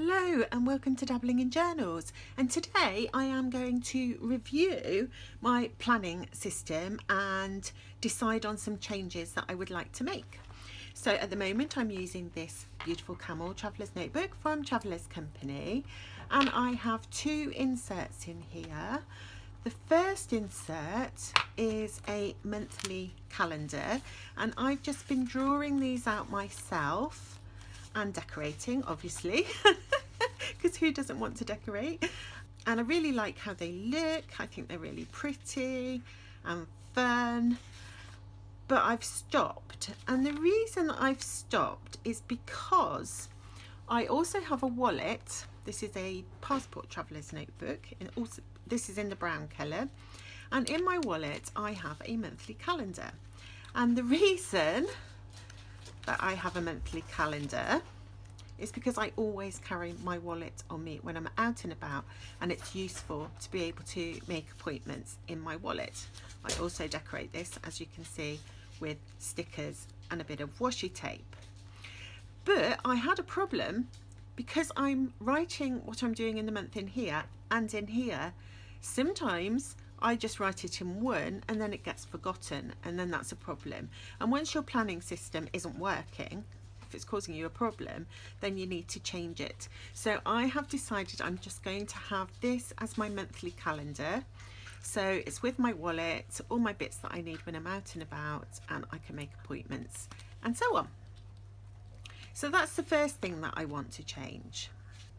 Hello and welcome to Dabbling in Journals, and today I am going to review my planning system and decide on some changes that I would like to make. So at the moment I'm using this beautiful camel traveller's notebook from Traveller's Company, and I have two inserts in here. The first insert is a monthly calendar, and I've just been drawing these out myself and decorating, obviously, because who doesn't want to decorate? And I really like how they look. I think they're really pretty and fun, but I've stopped. And the reason I've stopped is because I also have a wallet. This is a passport traveller's notebook, and also this is in the brown colour, and in my wallet I have a monthly calendar. And the reason that I have a monthly calendar is because I always carry my wallet on me when I'm out and about, and it's useful to be able to make appointments in my wallet. I also decorate this, as you can see, with stickers and a bit of washi tape. But I had a problem because I'm writing what I'm doing in the month in here and in here. Sometimes I just write it in one and then it gets forgotten, and then that's a problem. And once your planning system isn't working, if it's causing you a problem, then you need to change it. So I have decided I'm just going to have this as my monthly calendar. So it's with my wallet, all my bits that I need when I'm out and about, and I can make appointments and so on. So that's the first thing that I want to change.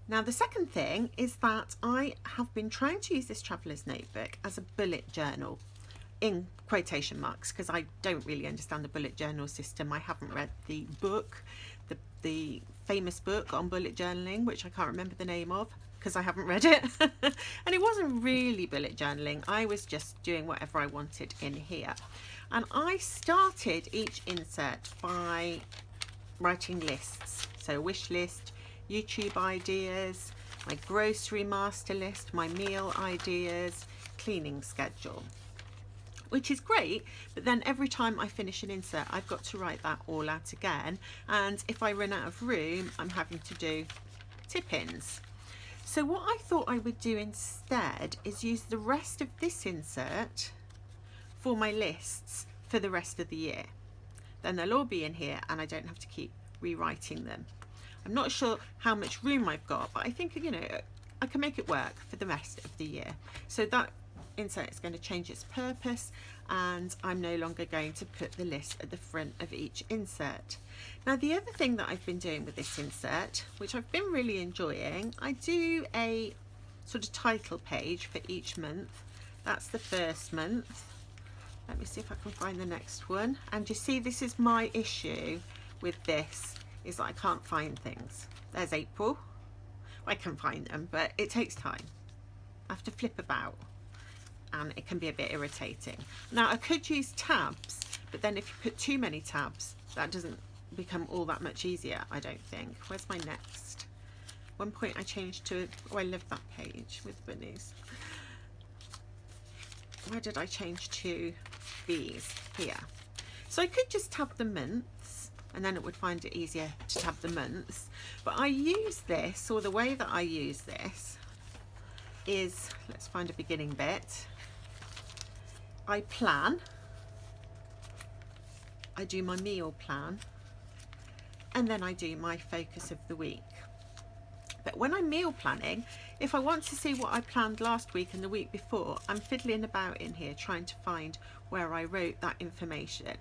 Now the second thing is that I have been trying to use this traveller's notebook as a bullet journal, in quotation marks, because I don't really understand the bullet journal system. I haven't read the book, the famous book on bullet journaling, which I can't remember the name of because I haven't read it. And it wasn't really bullet journaling. I was just doing whatever I wanted in here. And I started each insert by writing lists. So wish list, YouTube ideas, my grocery master list, my meal ideas, cleaning schedule, which is great. But then every time I finish an insert, I've got to write that all out again. And if I run out of room, I'm having to do tip-ins. So what I thought I would do instead is use the rest of this insert for my lists for the rest of the year. Then they'll all be in here and I don't have to keep rewriting them. I'm not sure how much room I've got, but I think, you know, I can make it work for the rest of the year. So that insert is going to change its purpose, and I'm no longer going to put the list at the front of each insert. Now the other thing that I've been doing with this insert, which I've been really enjoying, I do a sort of title page for each month. That's the first month. Let me see if I can find the next one. And you see, this is my issue with this, is that I can't find things. There's April. I can find them, but it takes time. I have to flip about and it can be a bit irritating. Now I could use tabs, but then if you put too many tabs, that doesn't become all that much easier, I don't think. Where's my next? One point I changed to, oh, I love that page with bunnies. Where did I change to these? Here. So I could just tab the months, and then it would find it easier to tab the months. But I use this, or the way that I use this is, let's find a beginning bit. I plan, I do my meal plan, and then I do my focus of the week. But when I'm meal planning, if I want to see what I planned last week and the week before, I'm fiddling about in here trying to find where I wrote that information.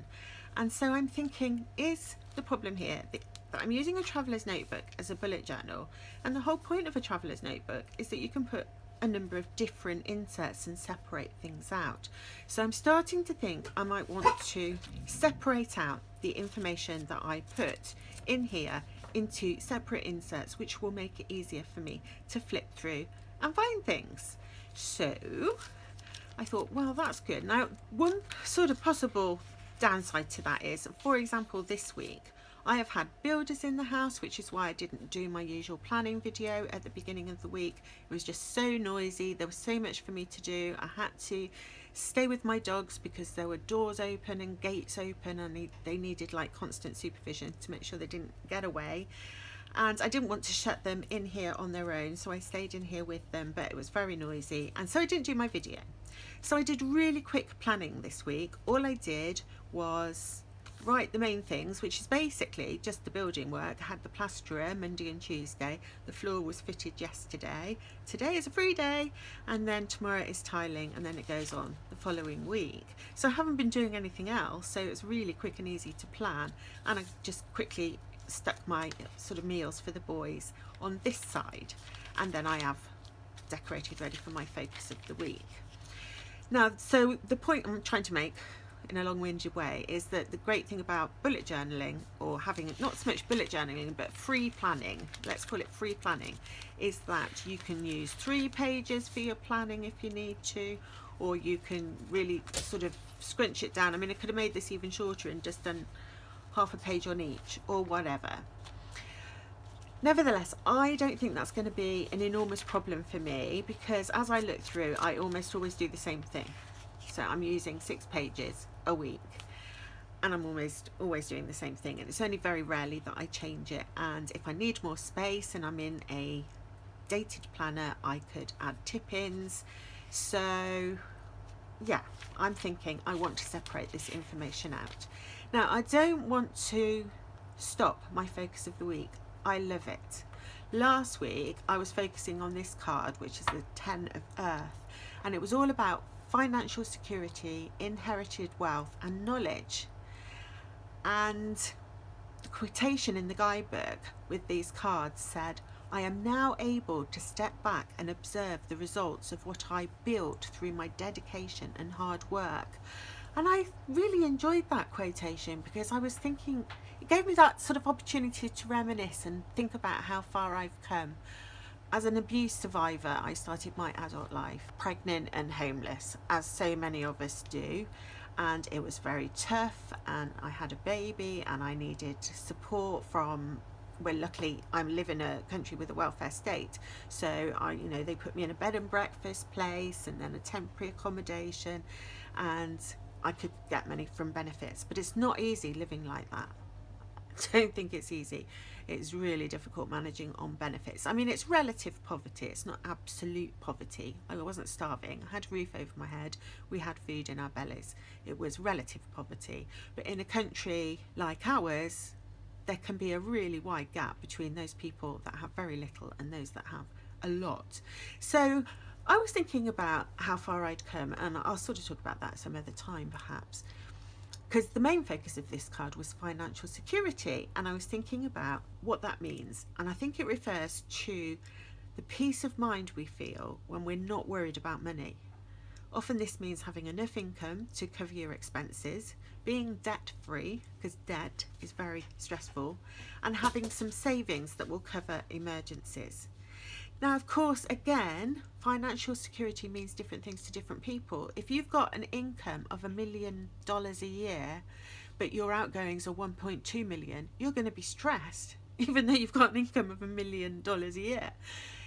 And so I'm thinking, is the problem here that I'm using a traveller's notebook as a bullet journal? And the whole point of a traveller's notebook is that you can put a number of different inserts and separate things out. So I'm starting to think I might want to separate out the information that I put in here into separate inserts, which will make it easier for me to flip through and find things. So I thought, well, that's good. Now, one sort of possible downside to that is, for example, this week I have had builders in the house, which is why I didn't do my usual planning video at the beginning of the week. It was just so noisy. There was so much for me to do. I had to stay with my dogs because there were doors open and gates open, and they needed like constant supervision to make sure they didn't get away. and I didn't want to shut them in here on their own, so I stayed in here with them, but it was very noisy, and so I didn't do my video. So I did really quick planning this week. All I did was write the main things, which is basically just the building work. I had the plasterer Monday and Tuesday. The floor was fitted yesterday. Today is a free day, and then tomorrow is tiling, and then it goes on the following week. So I haven't been doing anything else, so it's really quick and easy to plan, and I just quickly stuck my sort of meals for the boys on this side, and then I have decorated ready for my focus of the week. Now, so the point I'm trying to make in a long-winded way is that the great thing about bullet journaling, or having not so much bullet journaling but free planning, let's call it free planning, is that you can use 3 pages for your planning if you need to, or you can really sort of scrunch it down. I mean, I could have made this even shorter and just done half a page on each or whatever. Nevertheless, I don't think that's going to be an enormous problem for me, because as I look through, I almost always do the same thing. So I'm using 6 pages a week, and I'm almost always doing the same thing, and it's only very rarely that I change it. And if I need more space and I'm in a dated planner, I could add tip-ins. So yeah, I'm thinking I want to separate this information out. Now, I don't want to stop my focus of the week. I love it. Last week I was focusing on this card, which is the 10 of Earth, and it was all about financial security, inherited wealth and knowledge. And the quotation in the guidebook with these cards said, "I am now able to step back and observe the results of what I built through my dedication and hard work." And I really enjoyed that quotation, because I was thinking, it gave me that sort of opportunity to reminisce and think about how far I've come. As an abuse survivor, I started my adult life pregnant and homeless, as so many of us do, and it was very tough, and I had a baby and I needed support from, well, luckily I live in a country with a welfare state, so they put me in a bed and breakfast place and then a temporary accommodation, and I could get money from benefits. But it's not easy living like that. I don't think it's easy. It's really difficult managing on benefits. I mean, it's relative poverty, it's not absolute poverty. I wasn't starving, I had a roof over my head, we had food in our bellies. It was relative poverty. But in a country like ours, there can be a really wide gap between those people that have very little and those that have a lot. So I was thinking about how far I'd come, and I'll sort of talk about that some other time perhaps, because the main focus of this card was financial security, and I was thinking about what that means. And I think it refers to the peace of mind we feel when we're not worried about money. Often this means having enough income to cover your expenses, being debt free, because debt is very stressful, and having some savings that will cover emergencies. Now, of course, again, financial security means different things to different people. If you've got an income of $1 million a year, but your outgoings are 1.2 million, you're going to be stressed, even though you've got an income of $1 million a year.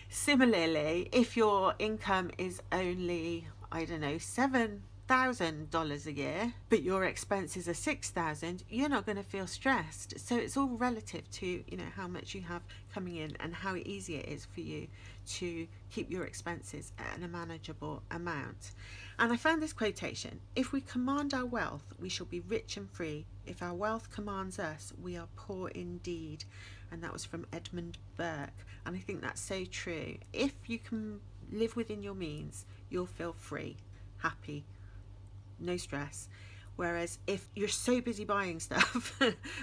Similarly, if your income is only, I don't know, $7,000 a year, but your expenses are $6,000, you're not going to feel stressed. So it's all relative to, how much you have coming in and how easy it is for you to keep your expenses at a manageable amount. And I found this quotation: "If we command our wealth, we shall be rich and free. If our wealth commands us, we are poor indeed." And that was from Edmund Burke. And I think that's so true. If you can live within your means, you'll feel free, happy, no stress. Whereas if you're so busy buying stuff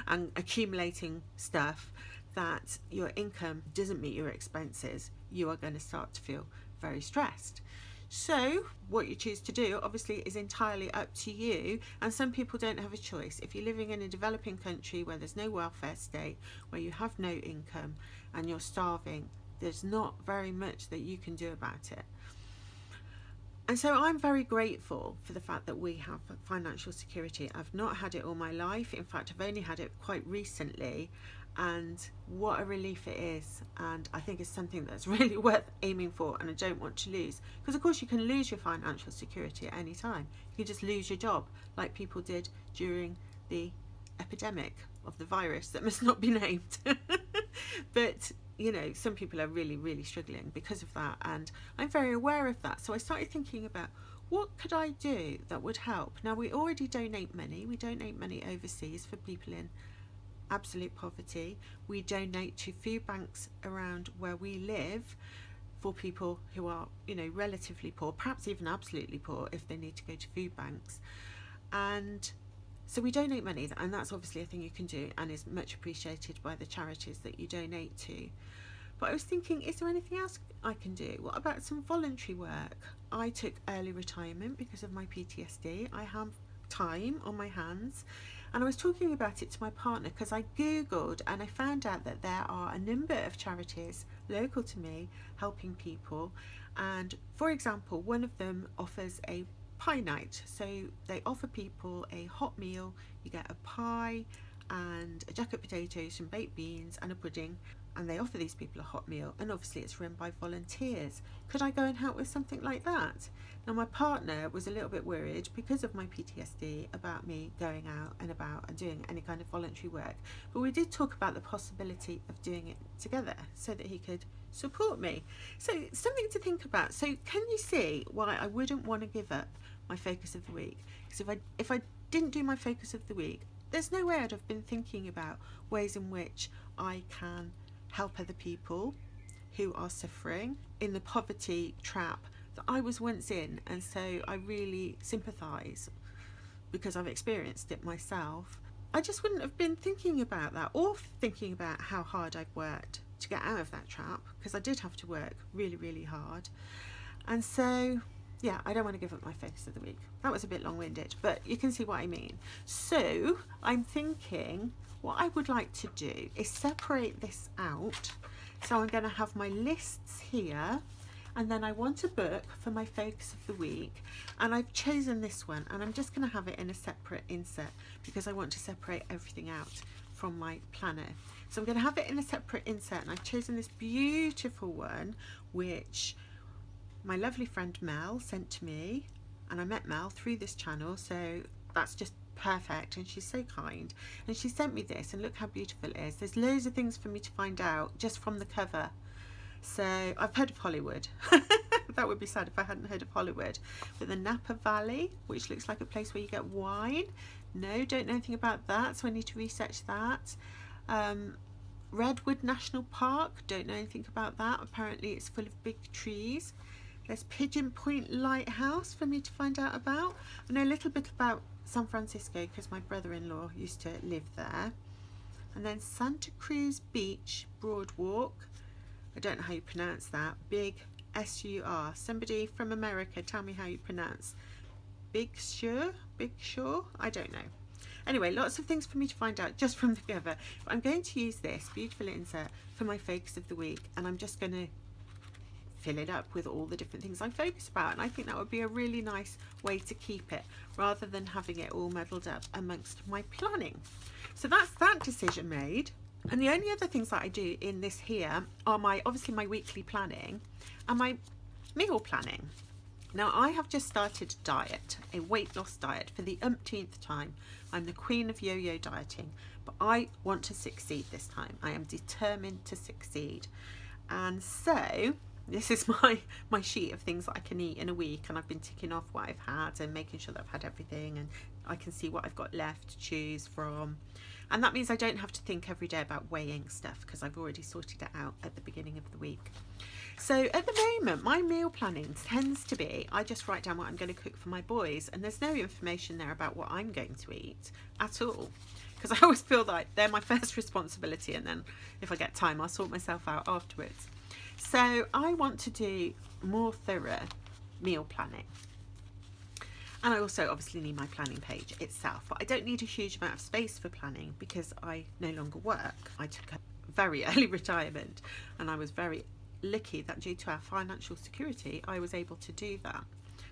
and accumulating stuff that your income doesn't meet your expenses, you are going to start to feel very stressed. So what you choose to do obviously is entirely up to you, and some people don't have a choice. If you're living in a developing country where there's no welfare state, where you have no income and you're starving, there's not very much that you can do about it. And so I'm very grateful for the fact that we have financial security. I've not had it all my life. In fact, I've only had it quite recently, and what a relief it is. And I think it's something that's really worth aiming for, and I don't want to lose. Because of course you can lose your financial security at any time. You can just lose your job, like people did during the epidemic of the virus that must not be named. But you know, some people are really, really struggling because of that, and I'm very aware of that. So I started thinking about what could I do that would help. Now, we already donate money. We donate money overseas for people in absolute poverty. We donate to food banks around where we live for people who are, you know, relatively poor, perhaps even absolutely poor if they need to go to food banks. And so we donate money, and that's obviously a thing you can do and is much appreciated by the charities that you donate to. But I was thinking, is there anything else I can do? What about some voluntary work? I took early retirement because of my PTSD. I have time on my hands, and I was talking about it to my partner because I googled and I found out that there are a number of charities local to me helping people. And for example, one of them offers a pie night. So they offer people a hot meal. You get a pie and a jacket potatoes, some baked beans and a pudding, and they offer these people a hot meal, and obviously it's run by volunteers. Could I go and help with something like that? Now, my partner was a little bit worried because of my PTSD about me going out and about and doing any kind of voluntary work, but we did talk about the possibility of doing it together so that he could support me. So something to think about. So can you see why I wouldn't want to give up my focus of the week? Because if I didn't do my focus of the week, there's no way I'd have been thinking about ways in which I can help other people who are suffering in the poverty trap that I was once in. And so I really sympathise because I've experienced it myself. I just wouldn't have been thinking about that, or thinking about how hard I've worked to get out of that trap, because I did have to work really, really hard. And so yeah, I don't want to give up my focus of the week. That was a bit long-winded, but you can see what I mean. So I'm thinking what I would like to do is separate this out. So I'm going to have my lists here, and then I want a book for my focus of the week, and I've chosen this one, and I'm just going to have it in a separate insert because I want to separate everything out from my planner. So I'm going to have it in a separate insert, and I've chosen this beautiful one which my lovely friend Mel sent to me, and I met Mel through this channel, so that's just perfect, and she's so kind, and she sent me this, and look how beautiful it is. There's loads of things for me to find out just from the cover. So I've heard of Hollywood. That would be sad if I hadn't heard of Hollywood. But the Napa Valley, which looks like a place where you get wine, no, don't know anything about that, so I need to research that. Redwood National Park, don't know anything about that. Apparently it's full of big trees. There's Pigeon Point Lighthouse for me to find out about. I know a little bit about San Francisco because my brother-in-law used to live there. And then Santa Cruz Beach Broadwalk. I don't know how you pronounce that. Big S-U-R. Somebody from America, tell me how you pronounce Big Sur? Big Shore? I don't know. Anyway, lots of things for me to find out just from the cover. But I'm going to use this beautiful insert for my focus of the week, and I'm just going to fill it up with all the different things I focus about, and I think that would be a really nice way to keep it rather than having it all muddled up amongst my planning. So that's that decision made. And the only other things that I do in this here are obviously my weekly planning and my meal planning. Now, I have just started a diet, a weight loss diet for the umpteenth time. I'm the queen of yo-yo dieting, but I want to succeed this time. I am determined to succeed. And so this is my sheet of things that I can eat in a week, and I've been ticking off what I've had and making sure that I've had everything, and I can see what I've got left to choose from. And that means I don't have to think every day about weighing stuff because I've already sorted it out at the beginning of the week. So at the moment, my meal planning tends to be, I just write down what I'm going to cook for my boys, and there's no information there about what I'm going to eat at all, because I always feel like they're my first responsibility, and then if I get time, I'll sort myself out afterwards. So I want to do more thorough meal planning. And I also obviously need my planning page itself, but I don't need a huge amount of space for planning because I no longer work. I took a very early retirement, and I was very lucky that due to our financial security, I was able to do that.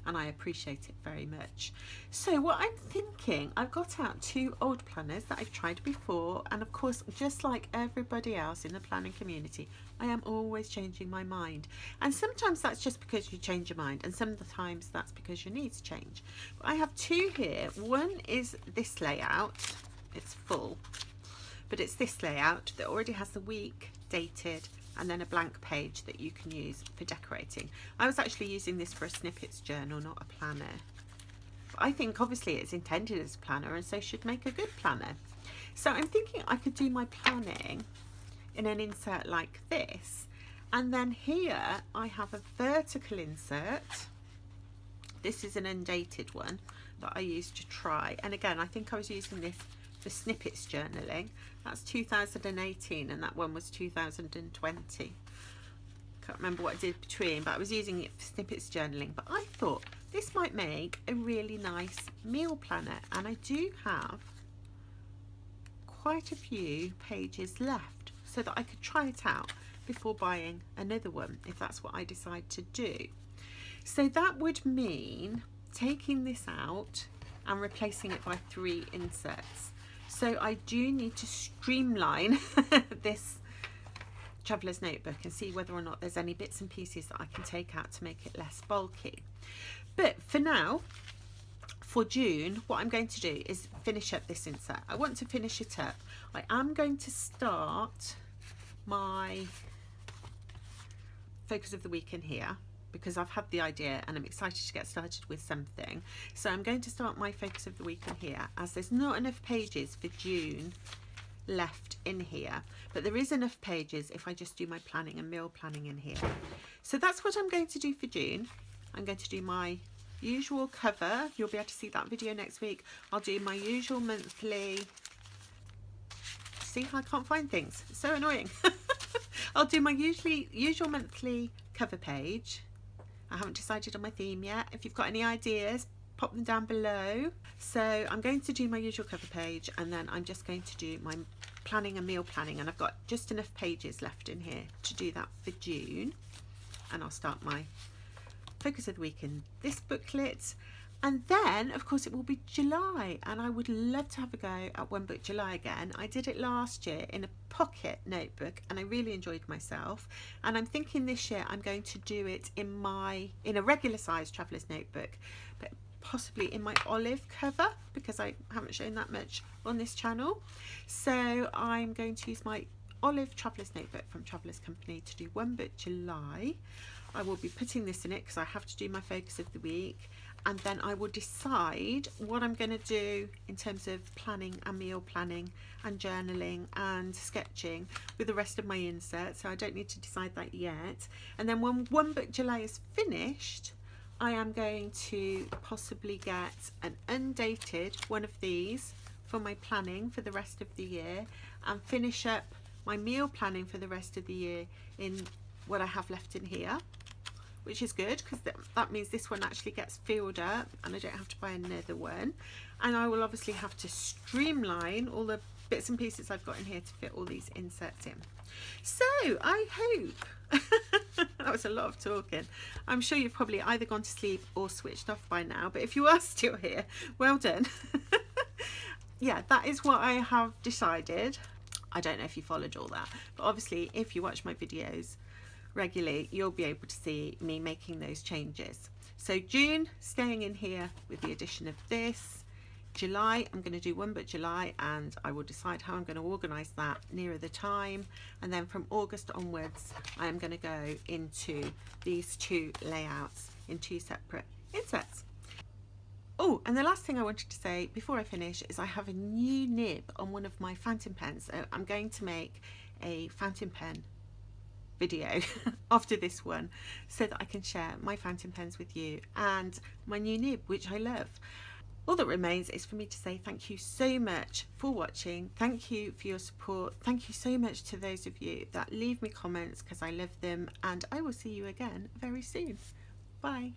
And I appreciate it very much. So what I'm thinking, I've got out 2 old planners that I've tried before, and of course, just like everybody else in the planning community, I am always changing my mind. And sometimes that's just because you change your mind, and sometimes that's because your needs change. But I have 2 here. One is this layout. It's full, but it's this layout that already has the week dated, and then a blank page that you can use for decorating. I was actually using this for a snippets journal, not a planner. But I think obviously it's intended as a planner, and so should make a good planner. So I'm thinking I could do my planning in an insert like this, and then here I have a vertical insert. This is an undated one that I used to try, and again I think I was using this for snippets journaling. That's 2018 and that one was 2020. Can't remember what I did between, but I was using it for snippets journaling. But I thought this might make a really nice meal planner, and I do have quite a few pages left so that I could try it out before buying another one if that's what I decide to do. So that would mean taking this out and replacing it by 3 inserts. So I do need to streamline this traveller's notebook and see whether or not there's any bits and pieces that I can take out to make it less bulky. But for now, for June, what I'm going to do is finish up this insert. I want to finish it up. I am going to start my focus of the week in here, because I've had the idea and I'm excited to get started with something. So I'm going to start my focus of the week in here, as there's not enough pages for June left in here, but there is enough pages if I just do my planning and meal planning in here. So that's what I'm going to do for June. I'm going to do my usual cover. You'll be able to see that video next week. I'll do my usual monthly, see, I can't find things, it's so annoying. I'll do my usual monthly cover page. I haven't decided on my theme yet. If you've got any ideas, pop them down below. So I'm going to do my usual cover page, and then I'm just going to do my planning and meal planning, and I've got just enough pages left in here to do that for June. And I'll start my focus of the week in this booklet, and then of course it will be July, and I would love to have a go at One Book July again. I did it last year in a pocket notebook and I really enjoyed myself, and I'm thinking this year I'm going to do it in a regular size traveller's notebook, but possibly in my olive cover, because I haven't shown that much on this channel. So I'm going to use my olive traveller's notebook from Travellers Company to do One Book July. I will be putting this in it because I have to do my focus of the week, and then I will decide what I'm going to do in terms of planning and meal planning and journaling and sketching with the rest of my inserts. So I don't need to decide that yet. And then when One Book July is finished, I am going to possibly get an undated one of these for my planning for the rest of the year, and finish up my meal planning for the rest of the year in what I have left in here, which is good because that means this one actually gets filled up and I don't have to buy another one. And I will obviously have to streamline all the bits and pieces I've got in here to fit all these inserts in. So I hope that was a lot of talking. I'm sure you've probably either gone to sleep or switched off by now, but if you are still here, well done. Yeah, that is what I have decided. I don't know if you followed all that, but obviously if you watch my videos regularly, you'll be able to see me making those changes. So June, staying in here with the addition of this. July, I'm going to do One Book July, and I will decide how I'm going to organise that nearer the time. And then from August onwards, I am going to go into these 2 layouts in 2 separate inserts. Oh, and the last thing I wanted to say before I finish is I have a new nib on one of my fountain pens. So I'm going to make a fountain pen video after this one so that I can share my fountain pens with you and my new nib, which I love. All that remains is for me to say thank you so much for watching. Thank you for your support. Thank you so much to those of you that leave me comments, because I love them, and I will see you again very soon. Bye.